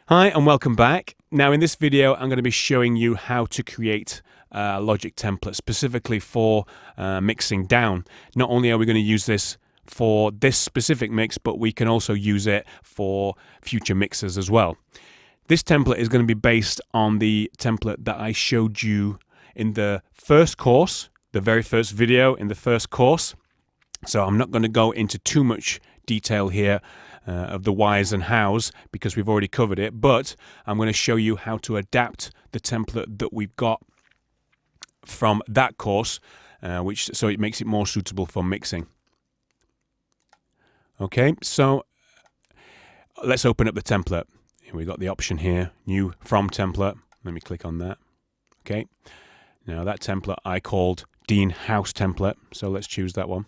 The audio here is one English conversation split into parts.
Hi and welcome back. Now in this video I'm going to be showing you how to create a Logic template specifically for mixing down. Not only are we going to use this for this specific mix, but we can also use it for future mixes as well. This template is going to be based on the template that I showed you in the first course, the very first video in the first course. So I'm not going to go into too much detail here of the whys and hows because we've already covered it, but I'm going to show you how to adapt the template that we've got from that course, so it makes it more suitable for mixing. Okay, so let's open up the template. We've got the option here, new from template. Let me click on that. Okay, now that template I called Dean House template, so let's choose that one.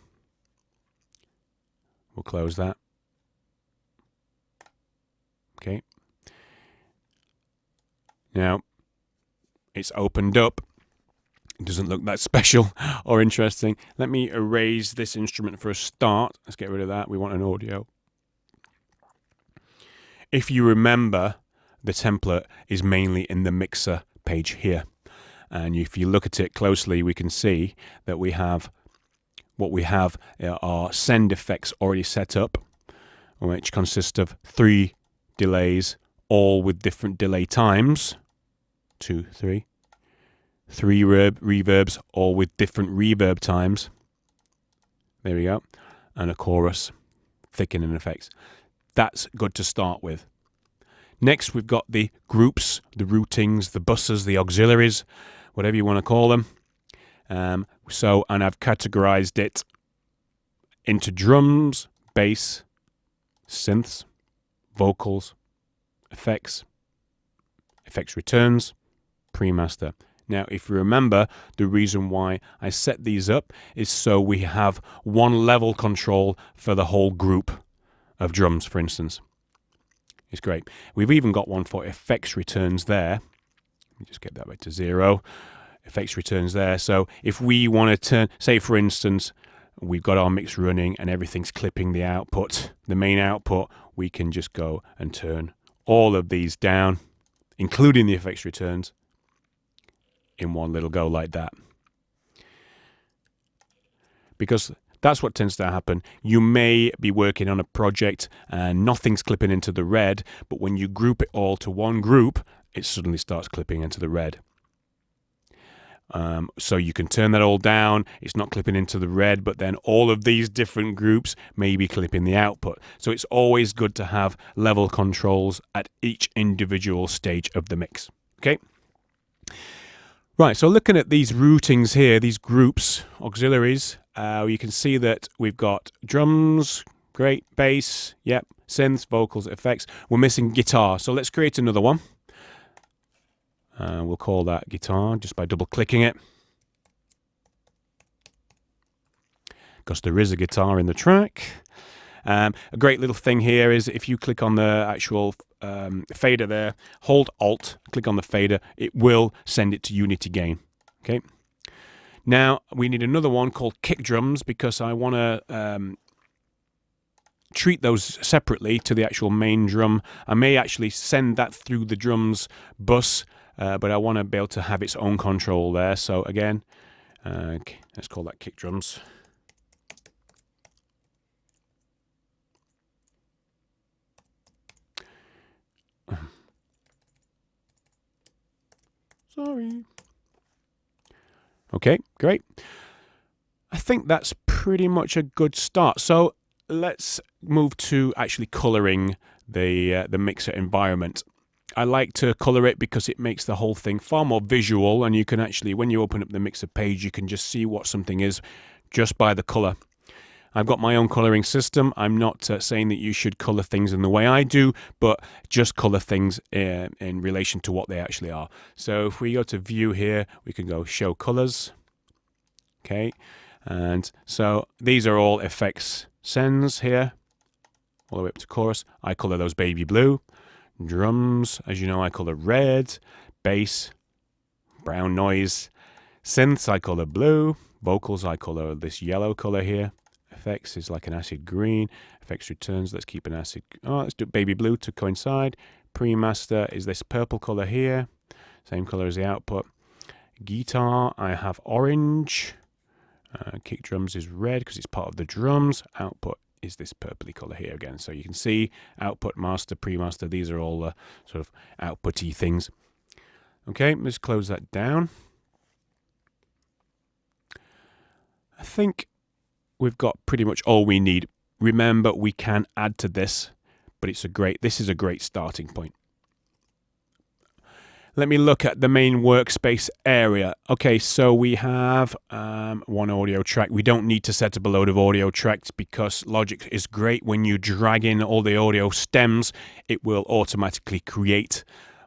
We'll close that. Okay. Now it's opened up. It doesn't look that special or interesting. Let me erase this instrument for a start. Let's get rid of that. We want an audio. If you remember, the template is mainly in the mixer page here. And if you look at it closely, we can see that we have what we have are send effects already set up, which consist of 3 delays, all with different delay times. 2, 3. 3 reverbs, all with different reverb times. There we go. And a chorus, thickening effects. That's good to start with. Next, we've got the groups, the routings, the buses, the auxiliaries, whatever you want to call them. And I've categorized it into drums, bass, synths, vocals, effects returns, pre-master. Now, if you remember, the reason why I set these up is so we have one level control for the whole group of drums, for instance. It's great. We've even got one for effects returns there. Let me just get that back to 0. Effects returns there. So if we want to turn, say for instance, we've got our mix running and everything's clipping the output, the main output, we can just go and turn all of these down, including the effects returns, in one little go like that. Because that's what tends to happen. You may be working on a project and nothing's clipping into the red, but when you group it all to one group, it suddenly starts clipping into the red. So you can turn that all down. It's not clipping into the red, but then all of these different groups may be clipping the output. So it's always good to have level controls at each individual stage of the mix. Okay. Right, so looking at these routings here, these groups, auxiliaries, you can see that we've got drums, great, bass, yep, synths, vocals, effects. We're missing guitar, so let's create another one. We'll call that guitar just by double-clicking it. Because there is a guitar in the track. A great little thing here is if you click on the actual fader there, hold Alt, click on the fader, it will send it to unity gain. Okay. Now we need another one called kick drums because I want to treat those separately to the actual main drum. I may actually send that through the drums bus, but I want to be able to have its own control there. So again, let's call that kick drums. Sorry. Okay, great. I think that's pretty much a good start. So let's move to actually coloring the mixer environment. I like to color it because it makes the whole thing far more visual, and you can actually, when you open up the mixer page, you can just see what something is just by the color. I've got my own coloring system. I'm not saying that you should color things in the way I do, but just color things in relation to what they actually are. So if we go to view here, we can go show colors. Okay. And so these are all effects sends here, all the way up to chorus. I color those baby blue. Drums, as you know, I color red. Bass, brown noise. Synths, I color blue. Vocals, I color this yellow color here. Effects is like an acid green. Effects returns, let's keep an acid. Oh, let's do baby blue to coincide. Pre-master is this purple color here, same color as the output. Guitar, I have orange. Kick drums is red because it's part of the drums. Output is this purpley color here again. So you can see output, master, pre-master. These are all the sort of outputty things. Okay, let's close that down. I think we've got pretty much all we need. Remember, we can add to this, but this is a great starting point. Let me look at the main workspace area. Okay, so we have one audio track. We don't need to set up a load of audio tracks because Logic is great. When you drag in all the audio stems, it will automatically create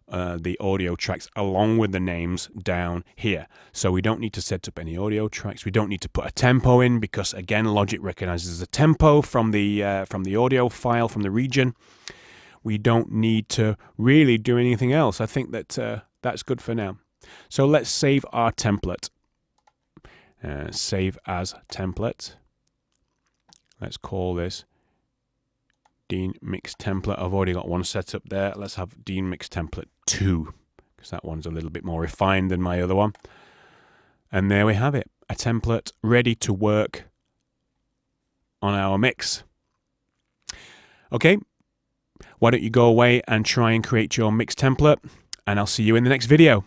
the audio tracks along with the names down here. So we don't need to set up any audio tracks. We don't need to put a tempo in because, again, Logic recognizes the tempo from the audio file, from the region. We don't need to really do anything else. I think that that's good for now. So let's save our template. Save as template. Let's call this Dean Mix Template. I've already got one set up there. Let's have Dean Mix Template 2 because that one's a little bit more refined than my other one. And there we have it. A template ready to work on our mix. Okay. Why don't you go away and try and create your mix template, and I'll see you in the next video.